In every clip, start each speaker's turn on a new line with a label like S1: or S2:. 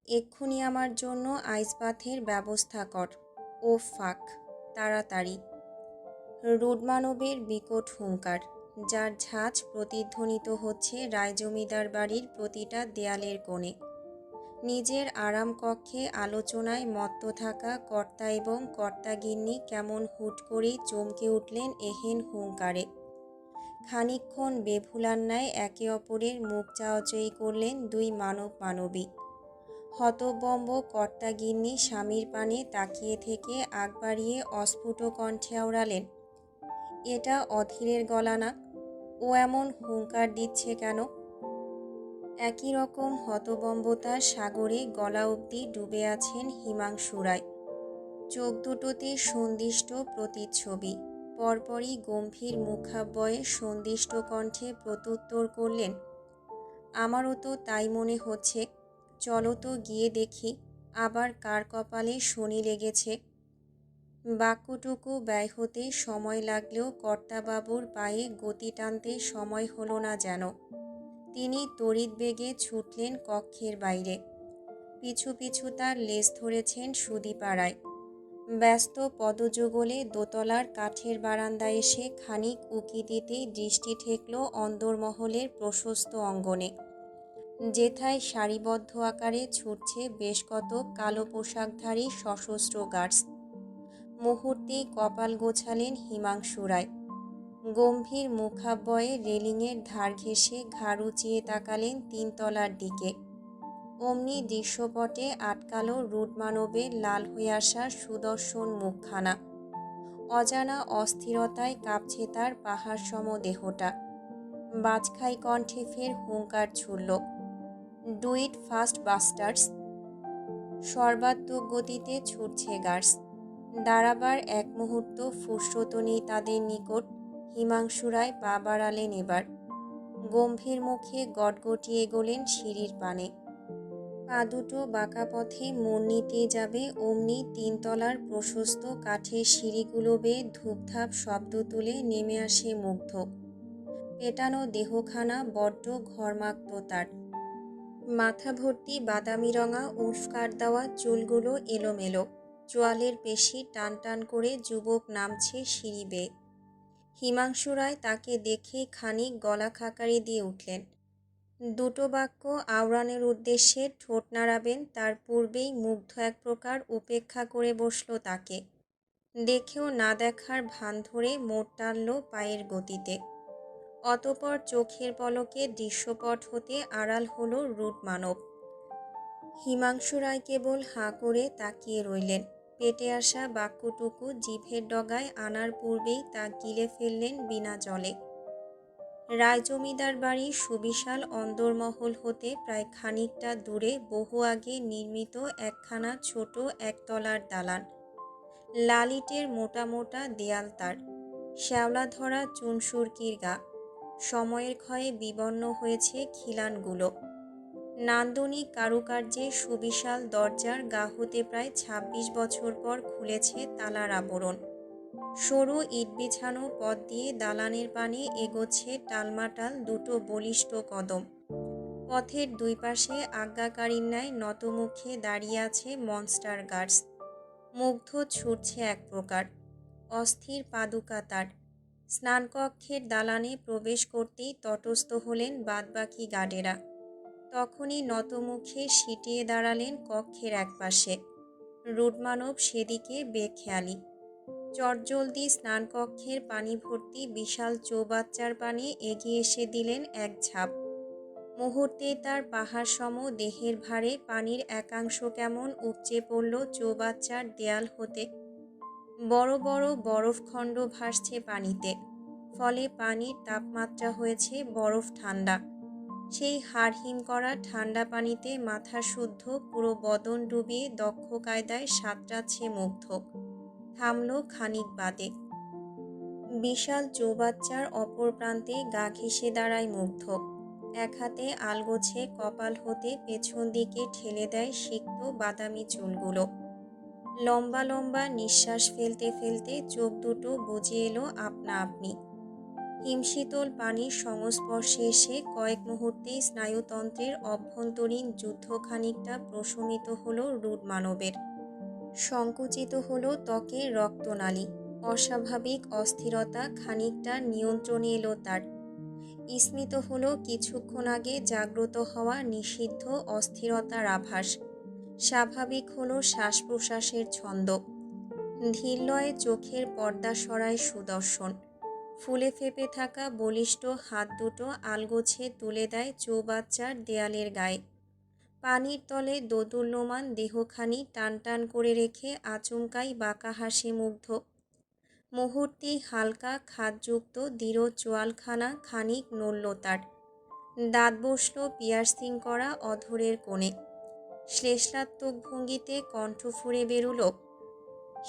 S1: এক্ষুনি আমার জন্য আইস বাথের ব্যবস্থা কর। ও ফাক, তাড়াতাড়ি। রুডমানবের বিকট হুঙ্কার, যার ঝাঁঝ প্রতিধ্বনিত হচ্ছে রায়জমিদার বাড়ির প্রতিটা দেয়ালের কোণে। নিজের আরাম কক্ষে আলোচনায় মত্ত থাকা কর্তা এবং কর্তাগিন্নি কেমন হুট করেই চমকে উঠলেন এহেন হুঙ্কারে। খানিকক্ষণ বেভুলার ন্যায় একে অপরের মুখ চাওয়াচাই করলেন দুই মানব মানবী। হতবম্ব কর্তাগিন্নি স্বামীর পানে তাকিয়ে থেকে আগ বাড়িয়ে অস্ফুট কণ্ঠে আওড়ালেন, এটা অধীরের গলা না? ও এমন হুঙ্কার দিচ্ছে কেন? একই রকম হতবম্বতার সাগরে গলা অবধি ডুবে আছেন হিমাংশু রায়। চোখ দুটোতে সন্দিষ্ট প্রতিচ্ছবি। পরপরই গম্ভীর মুখাবয়ে সন্দিষ্ট কণ্ঠে প্রত্যুত্তর করলেন, আমারও তো তাই মনে হচ্ছে। চলো তো গিয়ে দেখি আবার কার কপালে শনি লেগেছে। বাক্যটুকু ব্যয় হতে সময় লাগলেও কর্তাবাবুর পায়ে গতি টানতে সময় হলো না যেন। তিনি তড়িৎ বেগে ছুটলেন কক্ষের বাইরে। পিছু পিছু তার লেজ ধরেছেন সুদীপাড়ায়। ব্যস্ত পদযুগলে দোতলার কাঠের বারান্দায় এসে খানিক উকি দিতেই দৃষ্টি ঠেকল অন্দরমহলের প্রশস্ত অঙ্গনে, যেথায় সারিবদ্ধ আকারে ছুটছে বেশ কত কালো পোশাকধারী সশস্ত্র গার্ডস। মুহূর্তেই কপাল গোছালেন হিমাংশু রায়। গম্ভীর মুখাবয়ে রেলিংয়ের ধার ঘেঁষে ঘাড় উঁচিয়ে তাকালেন তিনতলার দিকে। অমনি দৃশ্যপটে আটকালো রুডমানবের লাল হয়ে আসা সুদর্শন মুখখানা। অজানা অস্থিরতায় কাঁপছে তার পাহাড় সম দেহটা। বাজখাই কণ্ঠে ফের হুঙ্কার ছুড়ল, ডু ইট ফাস্ট বাস্টার্স। সর্বাত্মক গতিতে ছুটছে গার্ডস। দাঁড়াবার এক মুহূর্ত ফুসরত নেই তাদের নিকট। হিমাংশু রায় পা বাড়ালেন এবার। গম্ভীর মুখে গটগটিয়ে এগোলেন সিঁড়ির পানে। পা দুটো বাঁকা পথে মোড় নিতেই যাবে অমনি তিনতলার প্রশস্ত কাঠের সিঁড়িগুলো বেয়ে ধূপধাপ শব্দ তুলে নেমে আসে মুগ্ধ পেটানো দেহখানা, বড্ড ঘর্মাক্ত তার। মাথা ভর্তি বাদামি রঙা উস্কার দেওয়া চুলগুলো এলোমেলো, চোয়ালের পেশি টান টান করে যুবক নামছে সিঁড়ি বেয়ে। হিমাংশু রায় তাকে দেখে খানিক গলা খাকারি দিয়ে উঠলেন। দুটো বাক্য আওড়ানোর উদ্দেশ্যে ঠোঁট নাড়াবেন তার পূর্বেই মুগ্ধ এক প্রকার উপেক্ষা করে বসল তাকে। দেখেও না দেখার ভান ধরে মোড় টানল পায়ের গতিতে। অতপর চোখের পলকে দৃশ্যপট হতে আড়াল হলো রুডমানব। হিমাংশু রায় কেবল হাঁ করে তাকিয়ে রইলেন। পেটে আসা বাক্যটুকু জিভের ডগায় আনার পূর্বেই তা গিলে ফেললেন বিনা জলে। রায়জমিদার বাড়ির সুবিশাল অন্দরমহল হতে প্রায় খানিকটা দূরে বহু আগে নির্মিত একখানা ছোট একতলার দালান। লাল ইটের মোটা মোটা দেয়াল তার, শ্যাওলা ধরা চুনসুরকির গা। সময়ের ক্ষয়ে বিবর্ণ হয়েছে খিলানগুলো। নান্দনিক কারুকার্যে সুবিশাল দরজার গা হতে প্রায় ২৬ বছর পর খুলেছে তালার আবরণ। সরু ইট বিছানো পথ দিয়ে দালানের পানে এগোচ্ছে টালমাটাল দুটো বলিষ্ঠ কদম। পথের দুই পাশে আজ্ঞাকারীর ন্যায় নতমুখে দাঁড়িয়ে আছে মনস্টার গার্ডস। মুগ্ধ ছুটছে এক প্রকার, অস্থির পাদুকা তার। স্নানকক্ষের দালানে প্রবেশ করতেই তটস্থ হলেন বাদবাকি গার্ডেরা। তখনই নতমুখে সিটিয়ে দাঁড়ালেন কক্ষের একপাশে। রুডমানব সেদিকে বেখেয়ালি। চটজলদি স্নানকক্ষের পানি ভর্তি বিশাল চৌবাচ্চার পানে এগিয়ে এসে দিলেন এক ঝাঁপ। মুহূর্তেই তার পাহাড় সম দেহের ভারে পানির একাংশ কেমন উপচে পড়ল চৌবাচ্চার দেয়াল হতে। বড় বড় বরফখণ্ড ভাসছে পানিতে, ফলে পানির তাপমাত্রা হয়েছে বরফ ঠান্ডা। সেই হাড়হিম করা ঠান্ডা পানিতে মাথা শুদ্ধ পুরো বদন ডুবিয়ে দক্ষ কায়দায় সাঁতরাচ্ছে মুগ্ধ। থামল খানিক বাদে। বিশাল চৌবাচ্চার অপর প্রান্তে গা ঘেঁষে দাঁড়ায় মুগ্ধ। এক হাতে আলগোছে কপাল হতে পেছন দিকে ঠেলে দেয় সিক্ত বাদামি চুলগুলো। লম্বা লম্বা নিঃশ্বাস ফেলতে ফেলতে চোখ দুটো বুজে এলো আপনা আপনি। হিমশীতল পানির সংস্পর্শে এসে কয়েক মুহূর্তেই স্নায়ুতন্ত্রের অভ্যন্তরীণ যুদ্ধ খানিকটা প্রশমিত হলো রুড মানবের। সংকুচিত হলো ত্বকের রক্তনালী। অস্বাভাবিক অস্থিরতা খানিকটা নিয়ন্ত্রণে এলো তার। স্মিত হলো কিছুক্ষণ আগে জাগ্রত হওয়া নিষিদ্ধ অস্থিরতার আভাস। স্বাভাবিক হলো শ্বাস প্রশ্বাসের ছন্দ। ধীরলয়ে চোখের পর্দা সরায় সুদর্শন। ফুলে ফেপে থাকা বলিষ্ঠ হাত দুটো আলগোছে তুলে দেয় চৌবাচ্চার দেয়ালের গায়ে। পানির তলে দোদুল্যমান দেহখানি টান টান করে রেখে আচমকাই বাঁকা হাসি মুগ্ধ। মুহূর্তেই হালকা খাদযুক্ত দৃঢ় চোয়ালখানা খানিক নড়ল তার। দাঁত বসল পিয়ার্সিং করা অধরের কোণে। শ্লেষাত্মক ভঙ্গিতে কণ্ঠ ফুঁড়ে বেরুল,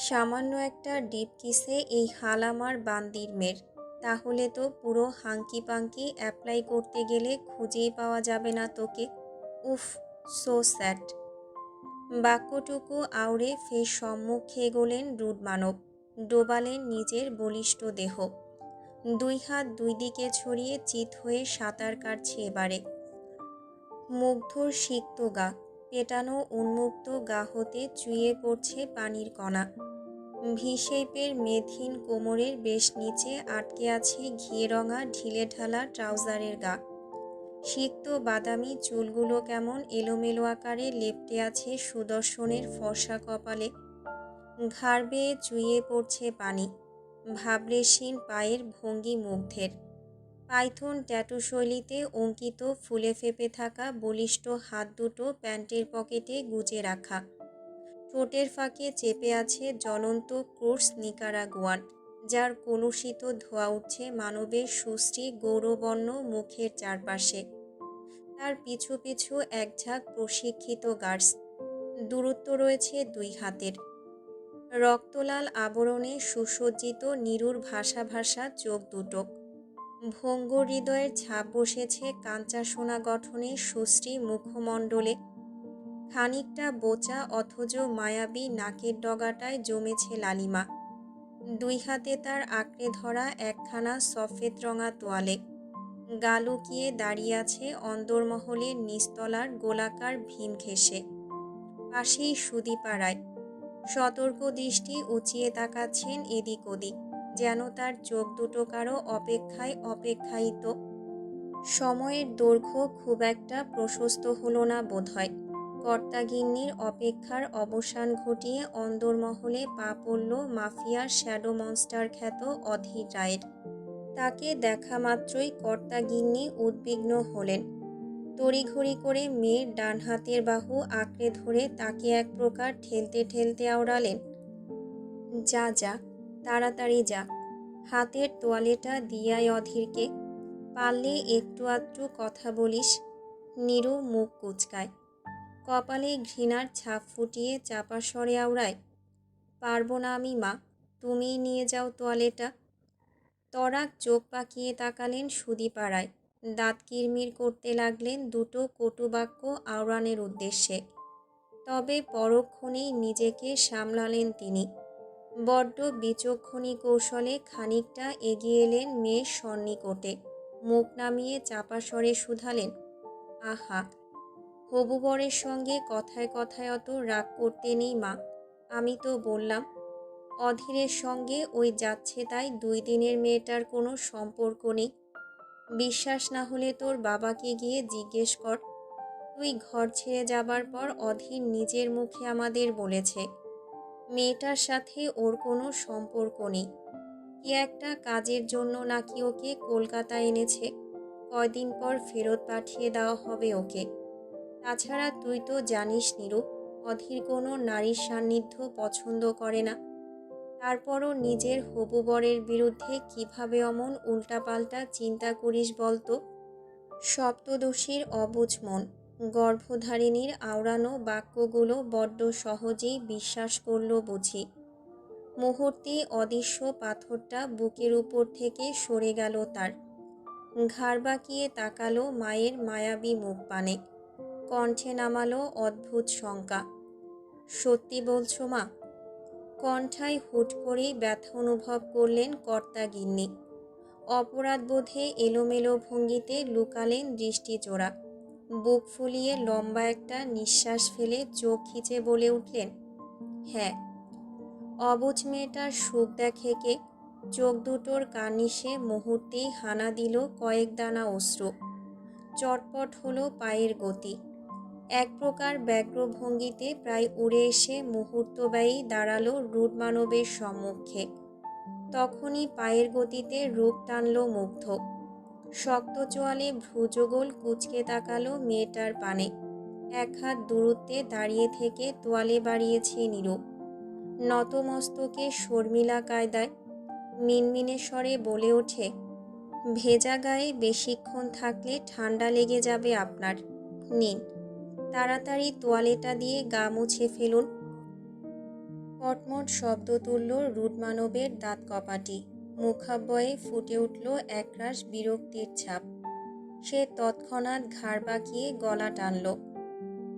S1: সামান্য একটা ডিপ কিসে এই হাল আমার বান্দির মেয়ের। তাহলে তো পুরো হাঙ্কি পাঙ্কি অ্যাপ্লাই করতে গেলে খুঁজেই পাওয়া যাবে না তোকে। উফ, সো স্যাড। বাক্যটুকু আওড়ে ফের সম্মুখে এগোলেন রুড মানব। ডোবালেন নিজের বলিষ্ঠ দেহ। দুই হাত দুই দিকে ছড়িয়ে চিত হয়ে সাঁতার কাটছে এবারে। মুগ্ধর সিক্ত গা, পেটানো উন্মুক্ত গা হতে চুইয়ে পড়ছে পানির কণা। ভি-শেপের মেদহীন কোমরের বেশ নিচে আটকে আছে ঘিয়ে রঙা ঢিলেঢালা ট্রাউজারের গা। সিক্ত বাদামি চুলগুলো কেমন এলোমেলো আকারে লেপ্টে আছে সুদর্শনের ফর্সা কপালে। ঘাড় বেয়ে চুইয়ে পড়ছে পানি। ভাবলেশহীন পায়ের ভঙ্গি মুগ্ধের। পাইথন ট্যাটু শৈলীতে অঙ্কিত ফুলে ফেপে থাকা বলিষ্ঠ হাত দুটো প্যান্টের পকেটে গুজে রাখা। ঠোঁটের ফাঁকে চেপে আছে জ্বলন্ত কোর্স নিকারাগুয়ান, যার কলুষিত ধোঁয়া উঠছে মানবের সুশ্রী গৌরবর্ণ মুখের চারপাশে। তার পিছু পিছু একঝাঁক প্রশিক্ষিত গার্ডস। দূরত্ব রয়েছে দুই হাতের। রক্তলাল আবরণে সুসজ্জিত নিরুর ভাসা ভাসা চোখ দুটো। ভঙ্গুর হৃদয়ের ছাপ বসেছে কাঞ্চা সোনা গঠনের সুশ্রী মুখমণ্ডলে। খানিকটা বোচা অথচ মায়াবী নাকের ডগাটায় জমেছে লালিমা। দুই হাতে তার আঁকড়ে ধরা একখানা সফেদ রঙা তোয়ালে। গা লুকিয়ে দাঁড়িয়ে আছে অন্দরমহলের নিচতলার গোলাকার ভীম ঘেঁষে। পাশেই সুদীপা রায়। সতর্ক দৃষ্টি উঁচিয়ে তাকাচ্ছেন এদিক ওদিক, যেন তার চোখ দুটো কারো অপেক্ষায় অপেক্ষায়িত। সময়ের দৈর্ঘ্য খুব একটা প্রশস্ত হলো না বোধহয়। কর্তাগিন্নির অপেক্ষার অবসান ঘটিয়ে অন্দরমহলে পা পড়ল মাফিয়ার শ্যাডো মনস্টার খ্যাত অধীর রায়ের। তাকে দেখা মাত্রই কর্তাগিন্নি উদ্বিগ্ন হলেন। তড়িঘড়ি করে মেয়ের ডান হাতের বাহু আঁকড়ে ধরে তাকে এক প্রকার ঠেলতে ঠেলতে আওড়ালেন। যা যা, তাড়াতাড়ি যা, হাতের তোয়ালেটা দিয়াই অধীরকে। পারলে একটু আধটু কথা বলিস। নীরু মুখ কুঁচকায়। কপালে ঘৃণার ছাপ ফুটিয়ে চাপা স্বরে আওড়ায়, পারবো না আমি মা, তুমিই নিয়ে যাও তোয়ালেটা। তরাক চোখ পাকিয়ে তাকালেন সুদীপা রায়। দাঁত কিরমির করতে লাগলেন দুটো কটুবাক্য আওড়ানের উদ্দেশ্যে। তবে পরক্ষণেই নিজেকে সামলালেন তিনি। বড্ড বিচক্ষণী কৌশলে খানিকটা এগিয়ে এলেন মেয়ের সন্নিকটে। মুখ নামিয়ে চাপা স্বরে শুধালেন, আহা, হবু বরের সঙ্গে কথায় কথায় অত রাগ করতে নেই মা। আমি তো বললাম অধীরের সঙ্গে ওই যাচ্ছে তাই 2 দিনের মেয়েটার কোনো সম্পর্ক নেই। বিশ্বাস না হলে তোর বাবাকে গিয়ে জিজ্ঞেস কর। তুই ঘর ছেড়ে যাবার পর অধীর নিজের মুখে আমাদের বলেছে মেয়েটার সাথে ওর কোনো সম্পর্ক নেই। কি একটা কাজের জন্য নাকি ওকে কলকাতা এনেছে। কয়দিন পর ফেরত পাঠিয়ে দেওয়া হবে ওকে। তাছাড়া তুই তো জানিস নীরু, অধীর কোনো নারীর সান্নিধ্য পছন্দ করে না। তারপরও নিজের হবু বরের বিরুদ্ধে কিভাবে অমন উল্টাপাল্টা চিন্তা করিস বলতো। সপ্তদশীর অবুঝ মন গর্ভধারিণীর আওড়ানো বাক্যগুলো বড্ড সহজেই বিশ্বাস করল বুঝি। মুহূর্তে অদৃশ্য পাথরটা বুকের উপর থেকে সরে গেল তার। ঘাড় বাঁকিয়ে তাকালো মায়ের মায়াবী মুখ পানে। কণ্ঠে নামালো অদ্ভুত শঙ্কা, সত্যি বলছো মা? কণ্ঠায় হুট করেই ব্যথা অনুভব করলেন কর্তাগিন্নি। অপরাধবোধে এলোমেলো ভঙ্গিতে লুকালেন দৃষ্টিজোড়া। বুক ফুলিয়ে লম্বা একটা নিঃশ্বাস ফেলে চোখ খিচে বলে উঠলেন, হ্যাঁ। অবুঝ মেয়েটার সুখ দেখে কে? চোখ দুটোর কার্নিশে মুহূর্তেই হানা দিল কয়েক দানা অশ্রু। চটপট হলো পায়ের গতি। এক প্রকার ব্যগ্র ভঙ্গিতে প্রায় উড়ে এসে মুহূর্তব্যয়ী দাঁড়ালো রুড মানবের সম্মুখে। তখনই পায়ের গতিতে রূপ টানল মুগ্ধ। শক্ত চোয়ালে ভ্রুযুগল কুঁচকে তাকালো মেয়েটার পানে। এক হাত দূরত্বে দাঁড়িয়ে থেকে তোয়ালে বাড়িয়েছে নীরু। নতমস্তকে শর্মিলা কায়দায় মিনমিনে স্বরে বলে ওঠে, ভেজা গায়ে বেশিক্ষণ থাকলে ঠান্ডা লেগে যাবে আপনার। নিন, তাড়াতাড়ি তোয়ালেটা দিয়ে গা মুছে ফেলুন। কটমট শব্দ তুলল রুড মানবের দাঁত কপাটি। মুখাব্বয়ে ফুটে উঠল একরাশ বিরক্তির ছাপ। সে তৎক্ষণাৎ ঘাড় বাঁকিয়ে গলা টানল।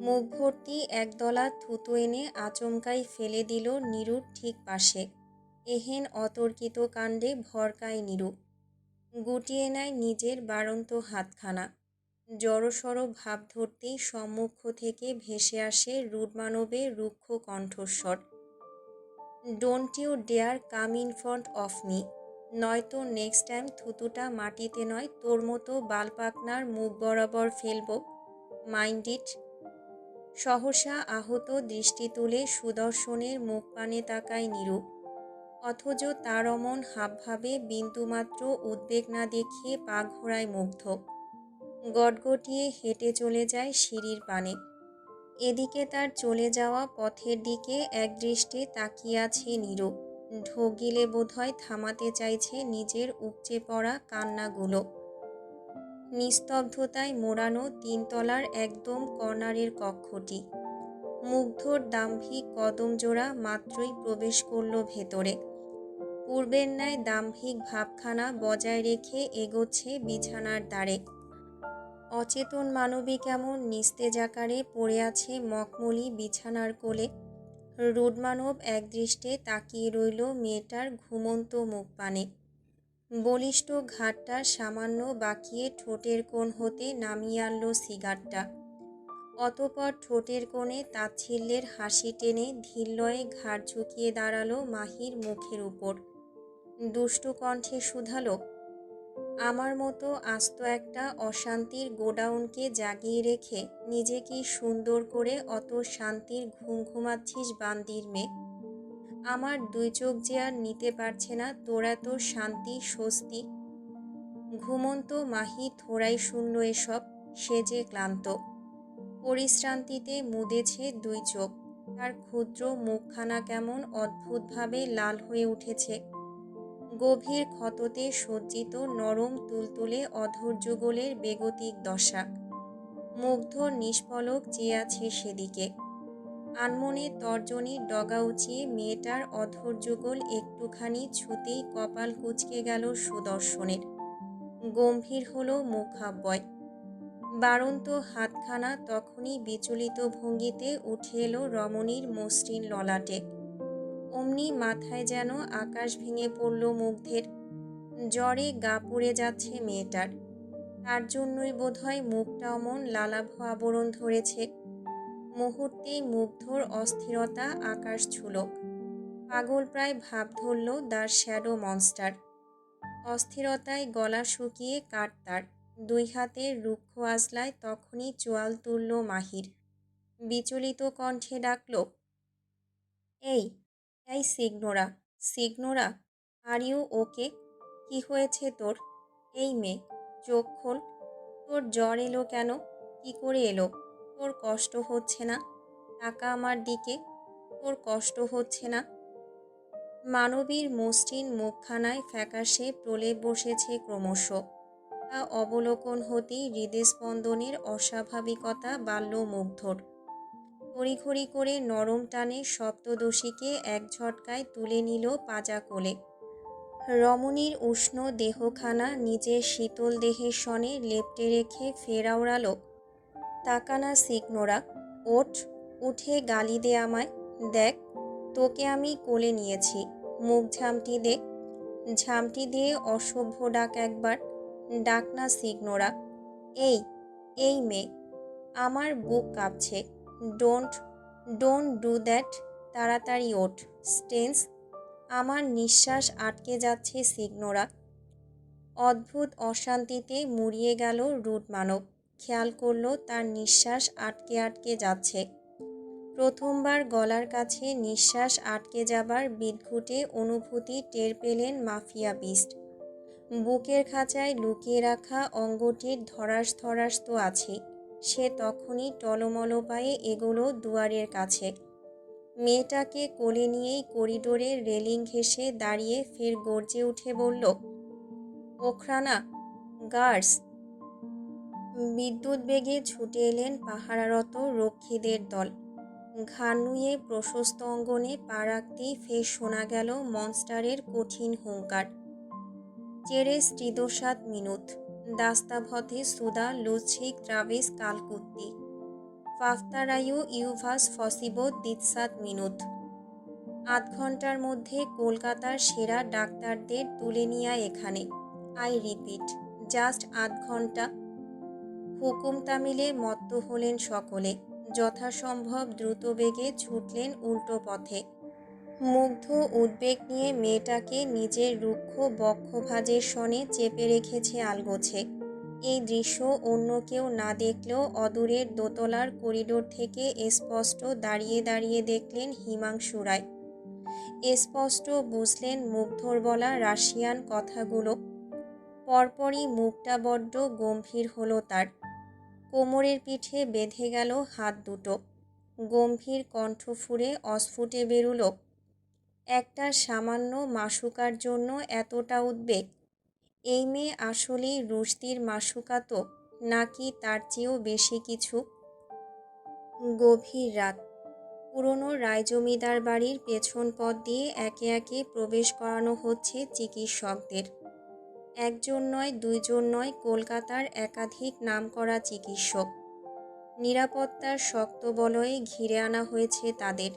S1: মুখ ভর্তি একদলা থুতু এনে আচমকাই ফেলে দিল নীরুর ঠিক পাশে। এহেন অতর্কিত কাণ্ডে ভরকায় নীরু। গুটিয়ে নেয় নিজের বাড়ন্ত হাতখানা। জড়সড় ভাব ধরতেই সম্মুখ থেকে ভেসে আসে রুড মানবের রুক্ষ কণ্ঠস্বর, don't you dare come in front of me, নয়তো নেক্সট টাইম থুতুটা মাটিতে নয় তোর মতো বালপাকনার মুখ বরাবর ফেলব, মাইন্ড ইট। সহসা আহত দৃষ্টি তুলে সুদর্শনের মুখ পানে তাকায় নীরু। অথচ তার অমন হাবভাবে বিন্দুমাত্র উদ্বেগ না দেখিয়ে পা ঘোরায় মুগ্ধ। গটগটিয়ে হেঁটে চলে যায় সিঁড়ির পানে। এদিকে তার চলে যাওয়া পথের দিকে একদৃষ্টে তাকিয়ে আছে নীরু। ঢোক গিলে বোধহয় থামাতে চাইছে নিজের উপচে পড়া কান্নাগুলো। নিস্তব্ধতায় মোড়ানো তিনতলার একদম কর্নারের কক্ষটি। মুগ্ধর দাম্ভিক কদমজোড়া মাত্রই প্রবেশ করল ভেতরে। পূর্বের ন্যায় দাম্ভিক ভাবখানা বজায় রেখে এগোচ্ছে বিছানার দ্বারে। অচেতন মানবী কেমন নিস্তেজ আকারে পড়ে আছে মখমলি বিছানার কোলে। রুড মানব একদৃষ্টে তাকিয়ে রইল মেয়েটার ঘুমন্ত মুখ পানে। বলিষ্ঠ ঘাটটা সামান্য বাঁকিয়ে ঠোঁটের কোণ হতে নামিয়ে আনল সিগারটা। অতঃপর ঠোঁটের কোণে তাচ্ছিল্যের হাসি টেনে ধীরলয়ে ঘাড় ঝুঁকিয়ে দাঁড়ালো মাহির মুখের উপর। দুষ্টু কণ্ঠে শুধালো, আমার মতো আস্ত একটা অশান্তির গোডাউনকে জাগিয়ে রেখে নিজে কি সুন্দর করে অত শান্তির ঘুম ঘুমাচ্ছিস বান্দির মেয়ে। আমার দুই চোখ যে আর নিতে পারছে না তোর এত শান্তি স্বস্তি। ঘুমন্ত মাহি থোড়াই শুনল এসব। সে যে ক্লান্ত। পরিশ্রান্তিতে মুদেছে দুই চোখ। তার ক্ষুদ্র মুখখানা কেমন অদ্ভুতভাবে লাল হয়ে উঠেছে। গভীর ক্ষততে সজ্জিত নরম তুলতুলে অধৈর্যগোলের বেগতিক দশা। মুগ্ধ নিষ্পলক চেয়ে আছে সেদিকে। আনমনে তর্জনীর ডগা উঁচিয়ে মেয়েটার অধৈর্যগোল একটুখানি ছুতেই কপাল কুঁচকে গেল সুদর্শনের। গম্ভীর হলো মুখাব্বয়। বাড়ন্ত হাতখানা তখনই বিচলিত ভঙ্গিতে উঠে এলো রমণীর মসৃণ ললাটে। অমনি মাথায় যেন আকাশ ভেঙে পড়ল মুগ্ধের। জ্বরে গা পুড়ে যাচ্ছে মেয়েটার। তার জন্যই বোধহয় মুখটা অমন লালাভ আবরণ ধরেছে। মুহূর্তেই মুগ্ধর অস্থিরতা আকাশ ছুলক। পাগল প্রায় ভাব ধরল দ্য শ্যাডো মনস্টার। অস্থিরতায় গলা শুকিয়ে কাঠ তার। দুই হাতের রুক্ষ আজলায় তখনই চোয়াল তুলল মাহির। বিচলিত কণ্ঠে ডাকল, এই এই সিগনোরা, সিগনোরা, আর ইউ ওকে? কি হয়েছে তোর? এই মেয়ে, চোখ খোল। তোর জ্বর এলো কেন? কি করে এলো? তোর কষ্ট হচ্ছে না? তাকা আমার দিকে। তোর কষ্ট হচ্ছে না? মানবীর মসৃণ মুখখানায় ফ্যাকাশে প্রলেপ বসেছে ক্রমশ। তা অবলোকন হতেই হৃদস্পন্দনের অস্বাভাবিকতা বাড়ল মুগ্ধর। তড়িঘড়ি করে নরম টানে সপ্তদশীকে এক ঝটকায় তুলে নিল পাজা কোলে। রমণীর উষ্ণ দেহখানা নিজের শীতল দেহের সনে লেপ্টে রেখে ফের আওড়াল, তাকানা সিগনোরা, ওঠ, উঠে গালি দে আমায়। দেখ, তোকে আমি কোলে নিয়েছি। মুখ ঝামটি দে। ঝামটি দিয়ে অসভ্য ডাক একবার, ডাক না সিগনোরা। এই এই মেয়ে, আমার বুক কাঁপছে। Don't don't do that. তাড়াতাড়ি ওঠ স্টেন্স। আমার নিঃশ্বাস আটকে যাচ্ছে সিগনোরা। অদ্ভুত অশান্তিতে মুড়িয়ে গেল রুড মানব। খেয়াল করলো তার নিঃশ্বাস আটকে আটকে যাচ্ছে। প্রথমবার গলার কাছে নিঃশ্বাস আটকে যাবার বিদঘুটে অনুভূতি টের পেলেন মাফিয়া বিস্ট। বুকের খাঁচায় লুকিয়ে রাখা অঙ্গটির ধরাস ধরাস তো আছেই। সে তখনই টলমল পায়ে এগোলো দুয়ারের কাছে। মেয়েটাকে কোলে নিয়েই করিডোরের রেলিং ঘেঁষে দাঁড়িয়ে ফের গর্জে উঠে বলল, ওখরানা, গার্ডস। বিদ্যুৎ বেগে ছুটে এলেন পাহারারত রক্ষীদের দল। ঘাড় নুয়ে প্রশস্ত অঙ্গনে পা রাখতেই ফের শোনা গেল মনস্টারের কঠিন হুঙ্কার। চেরেস ৩৭ মিনুত, দাস্তাভথে সুদা লুচ্ছিক ত্রাভিস কালকুত্তি, ফাফতারায়ু ইউভাস ফসিবো ৩৭ মিনুত। ৮ ঘন্টার মধ্যে কলকাতার সেরা ডাক্তারদের তুলে নিয়ে এখানে। আই রিপিট, জাস্ট ৮ ঘন্টা। হুকুম তামিলে মত্ত হলেন সকলে। যথাসম্ভব দ্রুত বেগে ছুটলেন উল্টো পথে। মুগ্ধ উদ্বেগ নিয়ে মেয়েটাকে নিজের রুক্ষ বক্ষভাজের সনে চেপে রেখেছে আলগোছে। এই দৃশ্য অন্য কেউ না দেখলেও অদূরের দোতলার করিডোর থেকে স্পষ্ট দাঁড়িয়ে দাঁড়িয়ে দেখলেন হিমাংশু রায়। স্পষ্ট বুঝলেন মুগ্ধর বলা রাশিয়ান কথাগুলো। পরপরই মুখটা বড্ড গম্ভীর হলো তার। কোমরের পিঠে বেঁধে গেল হাত দুটো। গম্ভীর কণ্ঠ ফুঁড়ে অস্ফুটে বেরুল, একটা সামান্য মাসুকার জন্য এতটা উদ্বেগ? এই মেয়ে আসলেই রুশদির মাসুকা তো, নাকি তার চেয়েও বেশি কিছু? গভীর রাত। পুরনো রায়জমিদার বাড়ির পেছন পথ দিয়ে একে একে প্রবেশ করানো হচ্ছে চিকিৎসকদের। একজন নয়, দুইজন নয়, কলকাতার একাধিক নামকরা চিকিৎসক। নিরাপত্তার শক্ত বলয়ে ঘিরে আনা হয়েছে তাদের।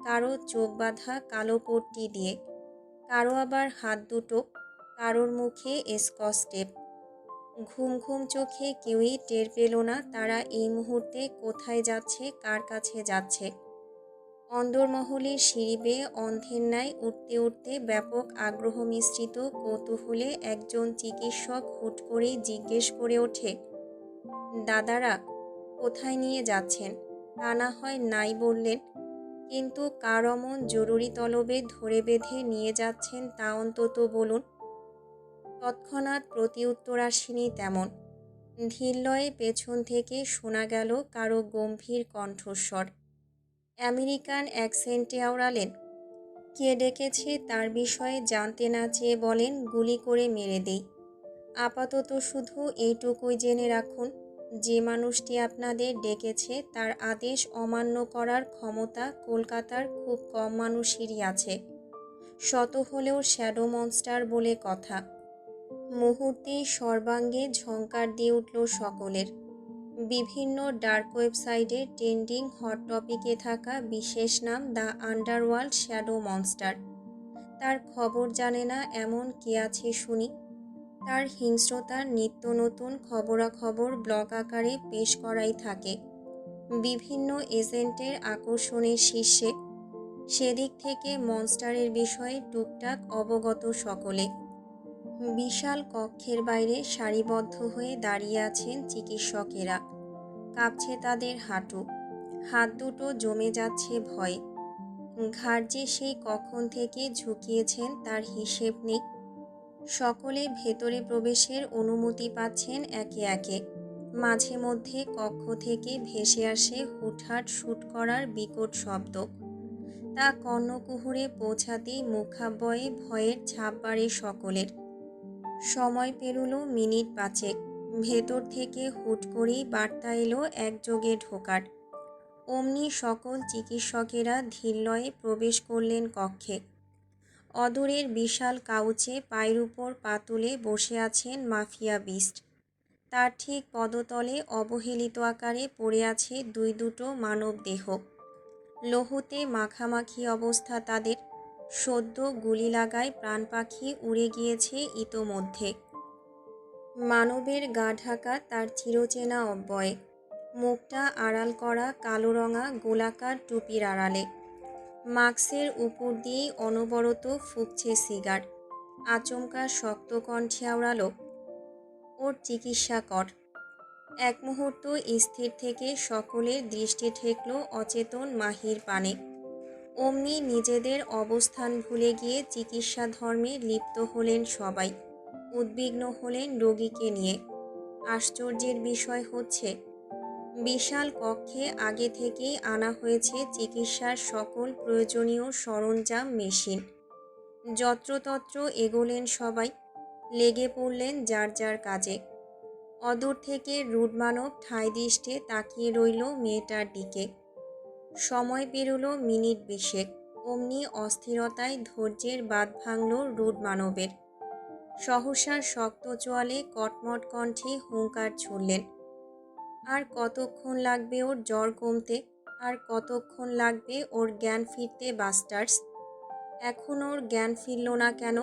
S1: কারো চোখ বাঁধা কালো পট্টি দিয়ে, কারো আবার হাত দুটো, কারোর মুখে স্কচ টেপ। ঘুম ঘুম চোখে কেউই টের পেল না তারা এই মুহূর্তে কোথায় যাচ্ছে, কার কাছে যাচ্ছে। অন্দরমহলের সিঁড়ি বেয়ে অন্ধের ন্যায় উঠতে উঠতে ব্যাপক আগ্রহ মিশ্রিত কৌতূহলে একজন চিকিৎসক হুট করেই জিজ্ঞেস করে ওঠে, দাদারা, কোথায় নিয়ে যাচ্ছেন? তা না হয় নাই বললেন, কিন্তু কার অমন জরুরি তলবে ধরে বেঁধে নিয়ে যাচ্ছেন তা অন্তত বলুন। তৎক্ষণাৎ প্রতিউত্তর আসেনি তেমন। ধীরলয়ে পেছন থেকে শোনা গেল কারো গম্ভীর কণ্ঠস্বর। আমেরিকান অ্যাকসেন্টে আওড়ালেন, কে ডেকেছে তার বিষয়ে জানতে না চেয়ে বলেন, গুলি করে মেরে দেই। আপাতত শুধু এইটুকুই জেনে রাখুন, যে মানুষটি আপনাদের ডেকেছে তার আদেশ অমান্য করার ক্ষমতা কলকাতার খুব কম মানুষেরই আছে। শত হলেও শ্যাডো মনস্টার বলে কথা। মুহূর্তেই সর্বাঙ্গে ঝংকার দিয়ে উঠল সকলের। বিভিন্ন ডার্ক ওয়েবসাইটে ট্রেন্ডিং হট টপিকে থাকা বিশেষ নাম দ্য আন্ডারওয়ার্ল্ড শ্যাডো মনস্টার। তার খবর জানে না এমন কে আছে শুনি? তার হিংস্রতার নিত্য নতুন খবরাখবর ব্লগ আকারে পেশ করাই থাকে বিভিন্ন এজেন্টের আকর্ষণের শীর্ষে। সেদিক থেকে মনস্টারের বিষয়ে টুকটাক অবগত সকলে। বিশাল কক্ষের বাইরে সারিবদ্ধ হয়ে দাঁড়িয়ে আছেন চিকিৎসকেরা। কাঁপছে তাদের হাঁটু, হাত দুটো জমে যাচ্ছে ভয়ে। ঘাড় যে সেই কখন থেকে ঝুঁকিয়েছেন তার হিসেব নেই। সকলে ভেতরে প্রবেশের অনুমতি পাচ্ছেন একে একে। মাঝে মধ্যে কক্ষ থেকে ভেসে আসে হুটহাট শুট করার বিকট শব্দ। তা কর্ণকুহুরে পৌঁছাতেই মুখাব্যয়ে ভয়ের ছাপ বাড়ে সকলের। সময় পেরুল মিনিট ৫। ভেতর থেকে হুট করেই বার্তা এলো একযোগে ঢোকার। অমনি সকল চিকিৎসকেরা ধীরলয়ে প্রবেশ করলেন কক্ষে। অদূরের বিশাল কাউচে পায়ের উপর পা তুলে বসে আছেন মাফিয়া বিস্ট। তার ঠিক পদতলে অবহেলিত আকারে পড়ে আছে দুটো মানব দেহ। লৌহতে মাখামাখি অবস্থা তাদের। সদ্য গুলি লাগায় প্রাণ পাখি উড়ে গিয়েছে ইতোমধ্যে। মানবের গা ঢাকা তার চিরচেনা অব্যয়ে, মুখটা আড়াল করা কালো রঙা গোলাকার টুপির আড়ালে। মাস্কের উপর দিয়েই অনবরত ফুঁকছে সিগার। আচমকা শক্ত কণ্ঠে আওড়ালো, ওর চিকিৎসা কর। এক মুহূর্ত স্থির থেকে সকলের দৃষ্টি ঠেকল অচেতন মাহির পানে। অমনি নিজেদের অবস্থান ভুলে গিয়ে চিকিৎসা ধর্মে লিপ্ত হলেন সবাই। উদ্বিগ্ন হলেন রোগীকে নিয়ে। আশ্চর্যের বিষয় হচ্ছে, বিশাল কক্ষে আগে থেকেই আনা হয়েছে চিকিৎসার সকল প্রয়োজনীয় সরঞ্জাম, মেশিন। যত্রতত্র এগোলেন সবাই, লেগে পড়লেন যার যার কাজে। অদূর থেকে রুডমানব ঠায় দৃষ্টে তাকিয়ে রইল মেয়েটার দিকে। সময় পেরোলো মিনিট 20। অমনি অস্থিরতায় ধৈর্যের বাঁধ ভাঙল রুডমানবের। সহসা শক্ত চোয়ালে কটমট কণ্ঠে হুঙ্কার ছুড়লেন, আর কতক্ষণ লাগবে ওর জ্বর কমতে? আর কতক্ষণ লাগবে ওর জ্ঞান ফিরতে বাস্টার্স? এখন ওর জ্ঞান ফিরল না কেন?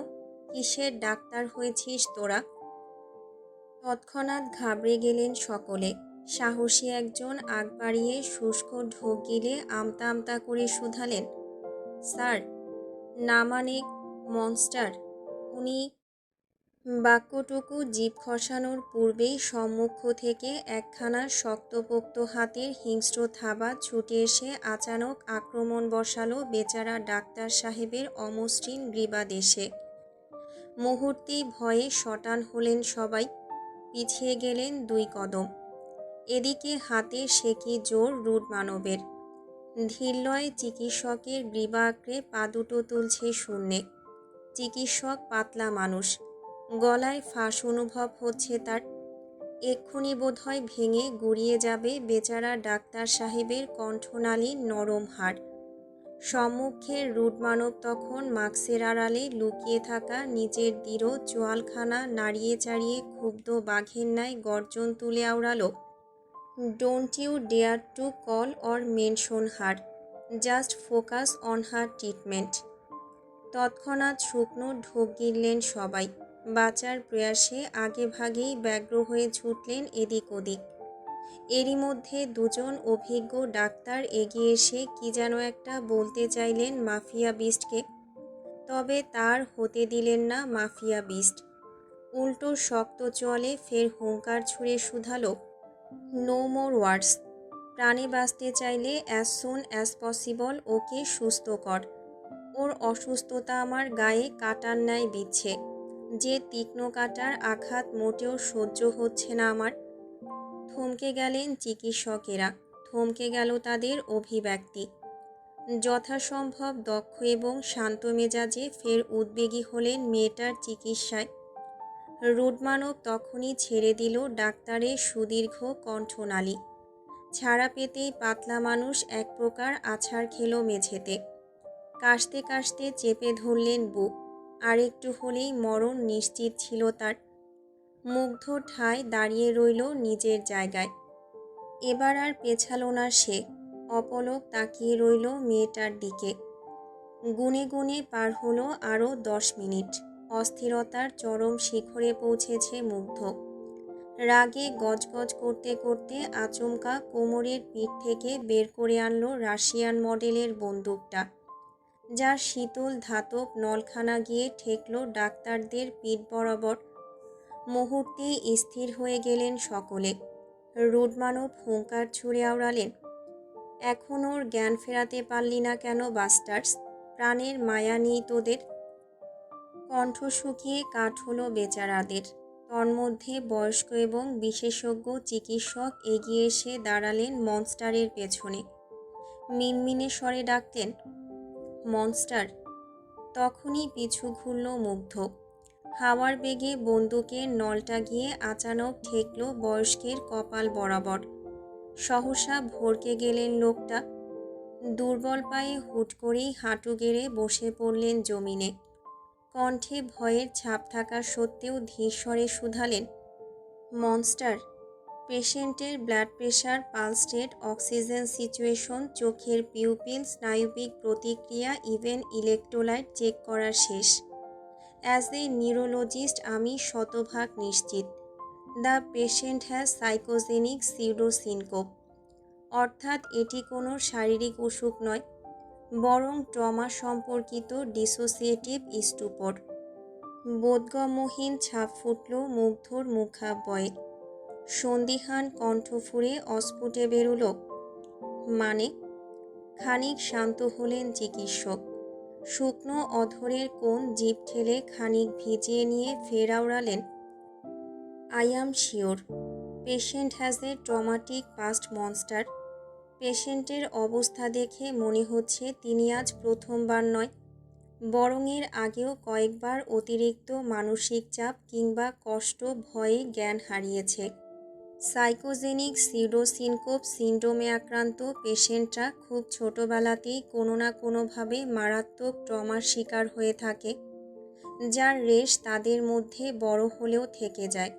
S1: কিসের ডাক্তার হয়েছিস তোরা? তৎক্ষণাৎ ঘাবড়ে গেলেন সকলে। সাহসী একজন আগ বাড়িয়ে শুষ্ক ঢোক গিলে আমতা আমতা করে শুধালেন, স্যার, না মানে মনস্টার উনি। বাক্যটুকু জিভ খসানোর পূর্বেই সম্মুখ থেকে একখানা শক্তপোক্ত হাতের হিংস্র থাবা ছুটে এসে আচানক আক্রমণ বসালো বেচারা ডাক্তার সাহেবের অমসৃণ গ্রীবাদেশে। মুহূর্তেই ভয়ে শটান হলেন সবাই, পিছিয়ে গেলেন 2 কদম। এদিকে হাতে সে কি জোর রুডমানবের। ধীরলয়ে চিকিৎসকের গ্রীবা আঁকড়ে পা দুটো তুলছে শূন্যে। চিকিৎসক পাতলা মানুষ, গলায় ফাঁস অনুভব হচ্ছে তার। এক্ষুনি বোধহয় ভেঙে গুড়িয়ে যাবে বেচারা ডাক্তার সাহেবের কণ্ঠনালীর নরম হাড়। সম্মুখের রুডমানব তখন মাস্কের আড়ালে লুকিয়ে থাকা নিজের দৃঢ় চোয়ালখানা নাড়িয়ে চাড়িয়ে ক্ষুব্ধ বাঘের ন্যায় গর্জন তুলে আওড়ালো, don't you dare to call or mention her, just focus on her treatment. তৎক্ষণাৎ শুকনো ঢোক গিললেন সবাই। বাঁচার প্রয়াসে আগে ভাগেই ব্যগ্র হয়ে ছুটলেন এদিক ওদিক। এরই মধ্যে 2 জন অভিজ্ঞ ডাক্তার এগিয়ে এসে কি যেন একটা বলতে চাইলেন মাফিয়া বিস্টকে, তবে তার হতে দিলেন না মাফিয়া বিস্ট। উল্টো শক্ত চলে ফের হুঙ্কার ছুঁড়ে শুধালো, নো মোর ওয়ার্ডস। প্রাণে বাঁচতে চাইলে as soon as possible okay সুস্থ কর। ওর অসুস্থতা আমার গায়ে কাটার ন্যায় বিচ্ছে। যে তীক্ষ্ণ কাটার আঘাত মোটেও সহ্য হচ্ছে না আমার। থমকে গেলেন চিকিৎসকেরা, থমকে গেল তাদের অভিব্যক্তি। যথাসম্ভব দক্ষ এবং শান্ত মেজাজে ফের উদ্বেগী হলেন মেয়েটার চিকিৎসায়। রুডমানব তখনই ছেড়ে দিল ডাক্তারের সুদীর্ঘ কণ্ঠনালী। ছাড়া পেতেই পাতলা মানুষ এক প্রকার আছাড় খেল মেঝেতে। কাশতে কাশতে চেপে ধরলেন বুক। আর একটু হলেই মরণ নিশ্চিত ছিল তার। মুগ্ধ ঠায় দাঁড়িয়ে রইল নিজের জায়গায়। এবার আর পেছালো না সে, অপলক তাকিয়ে রইল মেয়েটার দিকে। গুনে গুনে পার হলো আরও 10 মিনিট। অস্থিরতার চরম শিখরে পৌঁছেছে মুগ্ধ। রাগে গজগজ করতে করতে আচমকা কোমরের পিঠ থেকে বের করে আনলো রাশিয়ান মডেলের বন্দুকটা, যার শীতল ধাতব নলখানা গিয়ে ঠেকল ডাক্তারদের পিঠ বরাবর। মুহূর্তেই স্থির হয়ে গেলেন সকলে। রুডমানব হুঙ্কার ছুঁড়ে আওড়ালেন, এখন ওর জ্ঞান ফেরাতে পারলি না কেন বাস্টার্স? প্রাণের মায়া নেই তোদের? কণ্ঠ শুকিয়ে কাঠ হলো বেচারাদের। তন্মধ্যে বয়স্ক এবং বিশেষজ্ঞ চিকিৎসক এগিয়ে এসে দাঁড়ালেন মনস্টারের পেছনে। মিনমিনে স্বরে ডাকতেন, মনস্টার। তখনই পিছু ঘুরল মুগ্ধ। হাওয়ার বেগে বন্দুকের নলটা গিয়ে আচানক ঠেকল বয়স্কের কপাল বরাবর। সহসা ভড়কে গেলেন লোকটা। দুর্বল পায়ে হুট করেই হাঁটু গেড়ে বসে পড়লেন জমিনে। কণ্ঠে ভয়ের ছাপ থাকা সত্ত্বেও ধীর স্বরে শুধালেন, মনস্টার, পেশেন্টের blood pressure, pulse rate, oxygen situation, চোখের পিউপিল, স্নায়ুবিক প্রতিক্রিয়া, ইভেন ইলেকট্রোলাইট চেক করা শেষ। অ্যাজ এ নিউরোলজিস্ট আমি শতভাগ নিশ্চিত দ্য পেশেন্ট হ্যাজ সাইকোজেনিক সিউডোসিনকোপ, অর্থাৎ এটি কোনো শারীরিক অসুখ নয়, বরং ট্রমা সম্পর্কিত ডিসোসিয়েটিভ স্টুপর। বোধগম্যহীন ছাপ ফুটল মুগ্ধর মুখাবয়ে। সন্দিহান কণ্ঠ ফুঁড়ে অস্ফুটে বেরুল, মানে? খানিক শান্ত হলেন চিকিৎসক। শুকনো অধরের কোণ জিভ ঠেলে খানিক ভিজিয়ে নিয়ে ফের আওড়ালেন, I am sure patient has a traumatic past monster. পেশেন্টের অবস্থা দেখে মনে হচ্ছে তিনি আজ প্রথমবার নয়, বরং এর আগেও কয়েকবার অতিরিক্ত মানসিক চাপ কিংবা কষ্ট ভয়ে জ্ঞান হারিয়েছে। সাইকোজেনিক সিউডোসিনকোপ সিন্ড্রোমে আক্রান্ত পেশেন্টরা খুব ছোটবেলাতেই কোনো না কোনোভাবে মারাত্মক ট্রমার শিকার হয়ে থাকে, যার রেশ তাদের মধ্যে বড় হলেও থেকে যায়,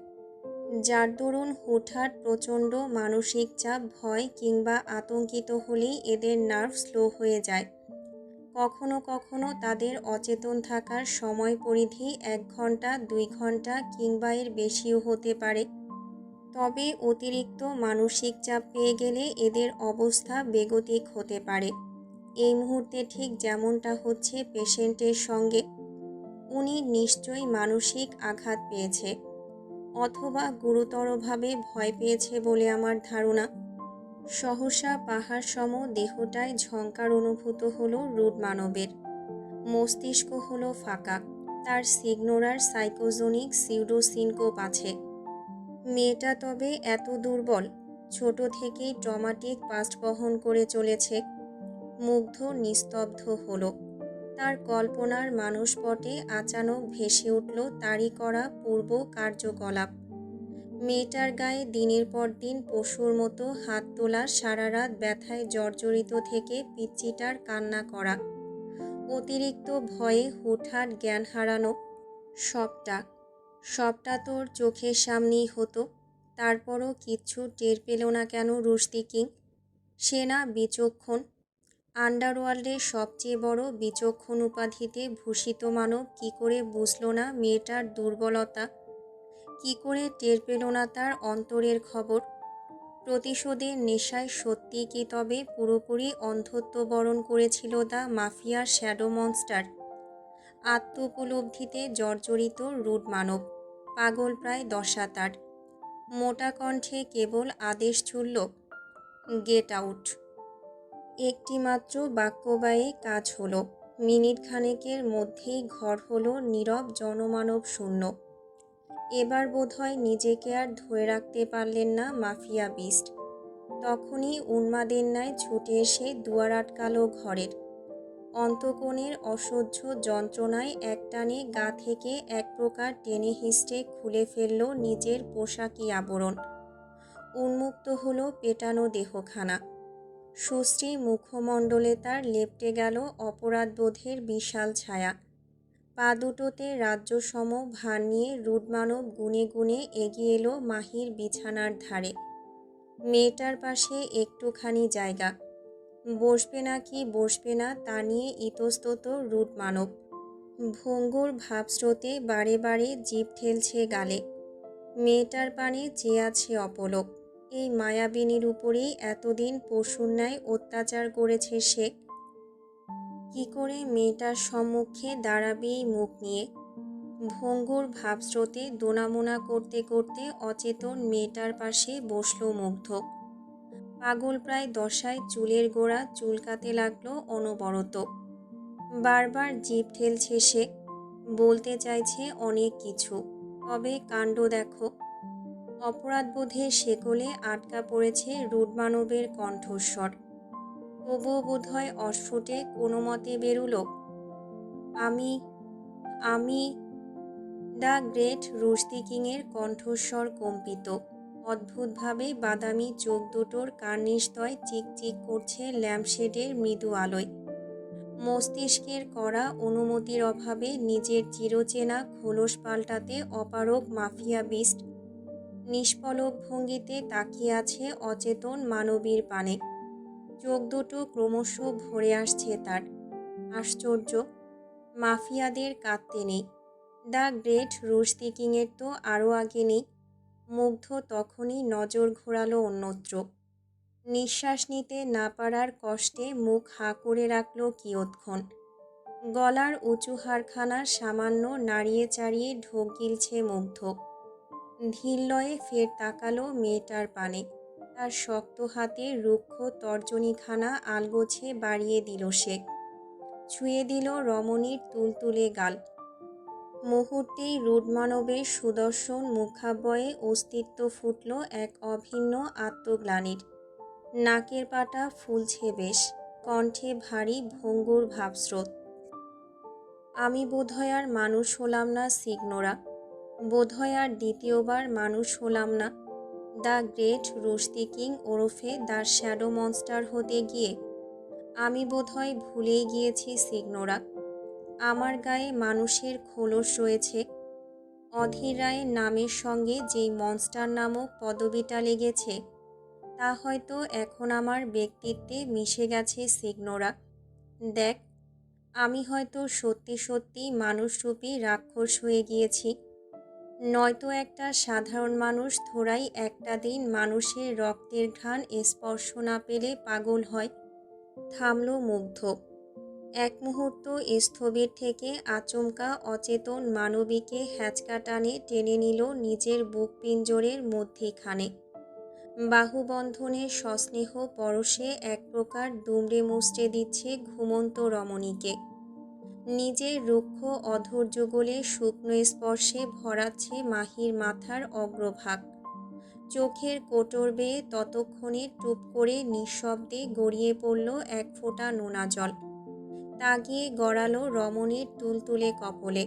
S1: যার দরুন হুটহাট প্রচণ্ড মানসিক চাপ, ভয় কিংবা আতঙ্কিত হলেই এদের নার্ভ স্লো হয়ে যায়। কখনো কখনো তাদের অচেতন থাকার সময় পরিধি 1 ঘন্টা, 2 ঘন্টা কিংবা এর বেশিও হতে পারে। তবে অতিরিক্ত মানসিক চাপ পেয়ে গেলে এদের অবস্থা বেগতিক হতে পারে। এই মুহূর্তে ঠিক যেমনটা হচ্ছে পেশেন্টের সঙ্গে। উনি নিশ্চয়ই মানসিক আঘাত পেয়েছে, অথবা গুরুতরভাবে ভয় পেয়েছে বলে আমার ধারণা। সহসা পাহাড়সম দেহটায় ঝংকার অনুভূত হলো রুডমানবের। মস্তিষ্ক হলো ফাঁকা। তার সিগনোরার সাইকোজেনিক সিউডোসিনকোপ আছে। মেয়েটা তবে এত দুর্বল? ছোট থেকেই ট্রমাটিক পাস্ট বহন করে চলেছে। মুগ্ধ নিস্তব্ধ হলো। তার কল্পনার মানসপটে আচানক ভেসে উঠল তারই করা পূর্ব কার্যকলাপ। মেয়েটার গায়ে দিনের পর দিন পশুর মতো হাত তোলা, সারা রাত ব্যথায় জর্জরিত থেকে পিচ্চিটার কান্না করা, অতিরিক্ত ভয়ে হুটহাট জ্ঞান হারানো, সবটা তোর চোখের সামনেই হতো। তারপরও কিচ্ছু টের পেল না কেন রুশদি কিং? সে না বিচক্ষণ? আন্ডারওয়ার্ল্ডের সবচেয়ে বড় বিচক্ষণ উপাধিতে ভূষিত মানব কি করে বুঝল না মেয়েটার দুর্বলতা? কি করে টের পেল না তার অন্তরের খবর? প্রতিশোধের নেশায় সত্যি কি তবে পুরোপুরি অন্ধত্ব বরণ করেছিল দ্য মাফিয়ার শ্যাডো মনস্টার? আত্মোপলব্ধিতে জর্জরিত রুড মানব, পাগল প্রায় দশা তার। মোটা কণ্ঠে কেবল আদেশ ছুড়ল, গেট আউট। একটিমাত্র বাক্যবায়ে কাজ হলো। মিনিট খানেকের মধ্যেই ঘর হলো নীরব, জনমানব শূন্য। এবার বোধহয় নিজেকে আর ধরে রাখতে পারলেন না মাফিয়া বিস্ট। তখনই উন্মাদের ন্যায় ছুটে এসে দুয়ার আটকালো ঘরের। অন্তকোণের অসহ্য যন্ত্রণায় একটানে গা থেকে এক প্রকার টেনে হিঁচড়ে খুলে ফেলল নিজের পোশাকি আবরণ। উন্মুক্ত হলো পেটানো দেহখানা। সুশ্রী মুখমণ্ডলে তার লেপ্টে গেল অপরাধবোধের বিশাল ছায়া। পা দুটোতে রাজ্যসম ভার নিয়ে রুডমানব গুনে গুনে এগিয়ে এলো মাহির বিছানার ধারে। মেয়েটার পাশে একটুখানি জায়গা। বসবে না কি বসবে না তা নিয়ে ইতস্তত রুডমানব। ভঙ্গুর ভাবস্রোতে বারে বারে জিভ ঠেলছে গালে। মেয়েটার পানে চেয়ে আছে অপলক। এই মায়াবিনীর উপরেই এতদিন পশুর ন্যায় অত্যাচার করেছে সে। কি করে মেয়েটার সম্মুখে দাঁড়াবে এই মুখ নিয়ে? ভঙ্গুর ভাবস্রোতে দোনামোনা করতে করতে অচেতন মেয়েটার পাশে বসল মুগ্ধ। পাগল প্রায় দশায় চুলের গোড়া চুলকাতে লাগলো অনবরত। বারবার জিভ ঠেলছে সে। বলতে চাইছে অনেক কিছু, তবে কাণ্ড দেখো। অপরাধবোধের শেকলে আটকা পড়েছে রুডমানবের কণ্ঠস্বর। তবুও বোধহয় অস্ফুটে কোনো মতে বেরুল, আমি আমি দ্য গ্রেট রুশদি কিংয়ের কণ্ঠস্বর কম্পিত। অদ্ভুতভাবে বাদামি চোখ দুটোর কার্নিশদ্বয় চিকচিক করছে ল্যাম্পশেডের মৃদু আলোয়। মস্তিষ্কের কড়া অনুমতির অভাবে নিজের চিরচেনা খোলস পাল্টাতে অপারগ মাফিয়া বিস্ট। নিষ্পলক ভঙ্গিতে তাকিয়ে আছে অচেতন মানবীর পানে। চোখ দুটো ক্রমশ ভরে আসছে তার। আশ্চর্য, মাফিয়াদের কাঁদতে নেই, দ্য গ্রেট রুশদি কিংয়ের তো আরও আগে নেই। মুগ্ধ তখনই নজর ঘোরালো অন্যত্র। নিঃশ্বাস নিতে না পারার কষ্টে মুখ হাঁ করে রাখল কিয়ৎক্ষণ। গলার উঁচু হাড়খানা সামান্য নাড়িয়ে চাড়িয়ে ঢোক গিলছে মুগ্ধ। ধীর লয়ে ফের তাকালো মেয়েটার পানে। তার শক্ত হাতে রুক্ষ তর্জনীখানা আলগোছে বাড়িয়ে দিল সে। ছুঁয়ে দিল রমণীর তুলতুলে গাল। মুহূর্তেই রুডমানবের সুদর্শন মুখাবয়ে অস্তিত্ব ফুটল এক অভিন্ন আত্মগ্লানির। নাকের পাটা ফুলছে বেশ, কণ্ঠে ভারী ভঙ্গুর ভাবস্রোত। আমি বোধহয় আর মানুষ হলাম না সিগনোরা, বোধহয় আর দ্বিতীয়বার মানুষ হলাম না। দ্য গ্রেট রুশদি কিং ওরফে দ্য শ্যাডো মনস্টার হতে গিয়ে আমি বোধহয় ভুলেই গিয়েছি সিগনোরা। আমার গায়ে মানুষের খোলস রয়েছে। অধীর রায়ের নামের সঙ্গে যেই মনস্টার নামক পদবিটা লেগেছে তা হয়তো এখন আমার ব্যক্তিত্বে মিশে গেছে সিগনোরা। দেখ, আমি হয়তো সত্যি সত্যি মানুষরূপী রাক্ষস হয়ে গিয়েছি। নয়তো একটা সাধারণ মানুষ থোড়াই একটা দিন মানুষের রক্তের ঘ্রাণ স্পর্শ না পেলে পাগল হয়। থামল মুগ্ধ। এক মুহূর্ত স্থবির থেকে আচমকা অচেতন মানবীকে হ্যাচকা টানে টেনে নিল নিজের বুক পিঞ্জরের মধ্যেখানে। বাহুবন্ধনের সস্নেহ পরশে এক প্রকার দুমড়ে মুচড়ে দিচ্ছে ঘুমন্ত রমণীকে। নিজের রুক্ষ অধর যুগলে শুকনো স্পর্শে ভরাচ্ছে মাহির মাথার অগ্রভাগ। চোখের কোটর বেয়ে ততক্ষণে টুপ করে নিঃশব্দে গড়িয়ে পড়ল এক ফোঁটা নোনা জল। তাগিয়ে গড়ালো রমণীর তুলতুলে কপলে।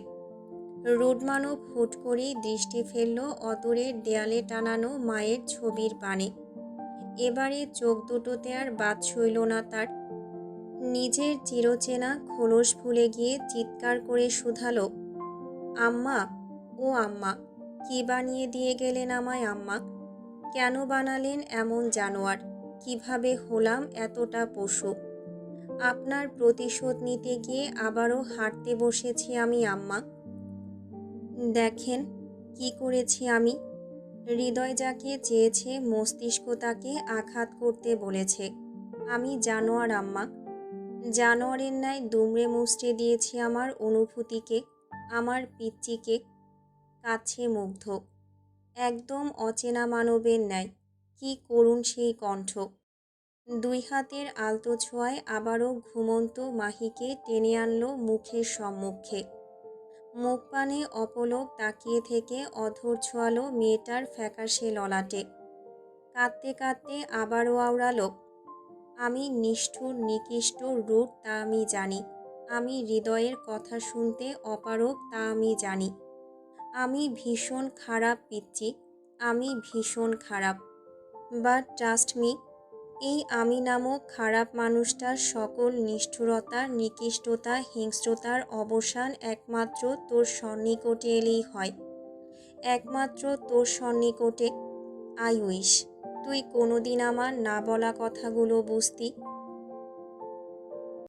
S1: রুডমানব হুট করেই দৃষ্টি ফেলল অদূরের দেয়ালে টানানো মায়ের ছবির পানে। এবারে চোখ দুটোতে আর বাদ সইল না তার। নিজের চিরচেনা খোলস ভুলে গিয়ে চিৎকার করে শুধালো, আম্মা, ও আম্মা, কি বানিয়ে দিয়ে গেলেন আমায় আম্মা? কেন বানালেন এমন জানোয়ার? কিভাবে হলাম এতটা পশু? আপনার প্রতিশোধ নিতে গিয়ে আবারও হাঁটতে বসেছি আমি আম্মা। দেখেন কি করেছি আমি। হৃদয় যাকে চেয়েছে মস্তিষ্ক তাকে আঘাত করতে বলেছে। আমি জানোয়ার আম্মা। জানোয়ারের ন্যায় দুমড়ে মুচড়ে দিয়েছি আমার অনুভূতিকে, আমার পিচ্চিকে। কাছে মুগ্ধ, একদম অচেনা মানবের ন্যায়। কি করুণ সেই কণ্ঠ। দুই হাতের আলতো ছোঁয়ায় আবারও ঘুমন্ত মাহিকে টেনে আনলো মুখের সম্মুখে। মুখ পানে অপলক তাকিয়ে থেকে অধর ছোঁয়ালো মেয়েটার ফ্যাকাশে ললাটে। কাঁদতে কাঁদতে আবারও আওড়ালো, আমি নিষ্ঠুর নিকৃষ্ট রূঢ় তা আমি জানি। আমি হৃদয়ের কথা শুনতে অপারগ তা আমি জানি। আমি ভীষণ খারাপ পিচ্চি, আমি ভীষণ খারাপ। বাট ট্রাস্ট মি, এই আমি নামক খারাপ মানুষটার সকল নিষ্ঠুরতা, নিকৃষ্টতা, হিংস্রতার অবসান একমাত্র তোর সন্নিকটে এলেই হয়। একমাত্র তোর সন্নিকটে। আই উইশ তুই কোনোদিন আমার না বলা কথাগুলো বুঝতি।